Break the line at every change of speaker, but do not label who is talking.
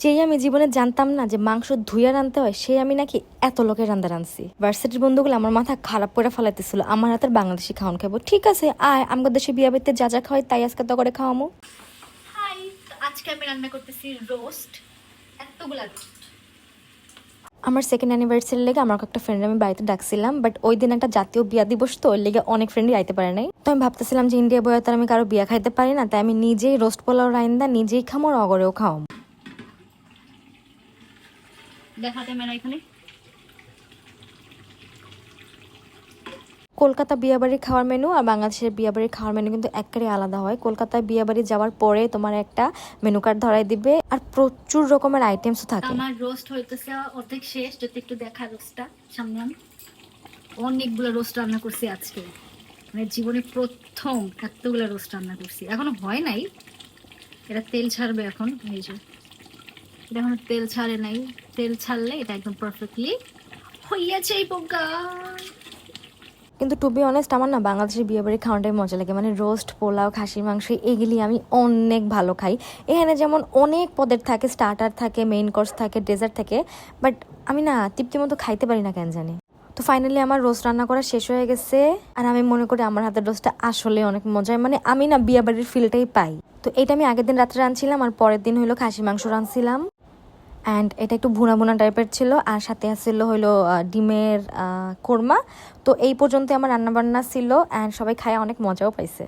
যেই আমি জীবনে জানতাম না যে মাংস ধুইয়া রানতে হয়, সেই আমি নাকি এত লোকের রান্না রানছি। ভার্সিটির বন্ধুগুলো আমার মাথা খারাপ করে ফেলাইতেছিল আমার হাতের বাংলাদেশি খাওয়ান খাবো। ঠিক আছে, আয় আমাদের দেশে বিয়া বাড়িতে যা যা খাওয়াই তাই আজকে তো করে খাওয়ামো।
হাই, আজকে আমি রান্না করতেছি রোস্ট, এতগুলা রোস্ট।
আমার সেকেন্ড অ্যানিভার্সারির লেগে আমার একটা ফ্রেন্ড আমি বাড়িতে ডাকছিলাম, বাট ওই দিন একটা জাতীয় বিয়া দিবস, তো ওই লেগে অনেক ফ্রেন্ডই আইতে পারে নাই। তো আমি ভাবতেছিলাম যে ইন্ডিয়া বয়ে তো আমি কারো বিয়া খাইতে পারি না, তাই আমি নিজেই রোস্ট পোলাও রাইন্দা নিজেই খামো আর অগরেও খাওয়াম।
দেখা ক্যামেরা এখানে।
কলকাতা বিয়াবাড়ির খাওয়ার মেনু আর বাংলাদেশের বিয়াবাড়ির খাওয়ার মেনু কিন্তু একেবারে আলাদা হয়। কলকাতায় বিয়াবাড়ি যাওয়ার পরে তোমার একটা মেনু কার্ড ধরাই দিবে আর প্রচুর রকমের আইটেমসও থাকে।
আমার রোস্ট হইতেছে অর্ধেক শেষ, যদি একটু দেখা রোস্টটা সামনে। আমি অনেকগুলো রোস্ট রান্না করছি আজকে, মানে জীবনে প্রথম এতগুলো রোস্ট রান্না করছি। এখনো হয় নাই, এটা তেল ছাড়বে এখন। এই যে এটা এখনো তেল ছাড়ে নাই, তেল ছাড়লে এটা একদম পারফেক্টলি হইয়াছে এই পোকা।
কিন্তু টু বি অনেস্ট আমার না বাংলাদেশের বিয়েবাড়ির খাওয়াটাই মজা লাগে, মানে রোস্ট পোলাও খাসির মাংস এগুলি আমি অনেক ভালো খাই। এখানে যেমন অনেক পদের থাকে, স্টার্টার থাকে, মেইন কোর্স থাকে, ডেজার্ট থাকে, বাট আমি না তৃপ্তি মতো খাইতে পারি না কেন জানি। তো ফাইনালি আমার রোস্ট রান্না করা শেষ হয়ে গেছে, আর আমি মনে করি আমার হাতের রোস্টটা আসলে অনেক মজার, মানে আমি না বিয়েবাড়ির ফিলটাই পাই। তো এটা আমি আগের দিন রাত্রে রাঁধছিলাম আর পরের দিন হলো খাসি মাংস রাঁধছিলাম, অ্যান্ড এটা একটু ভুনা ভুনা টাইপের ছিল, আর সাথে আসছিল হলো ডিমের কোরমা। তো এই পর্যন্ত আমার রান্নাবান্না ছিল, অ্যান্ড সবাই খায় অনেক মজাও পাইছে।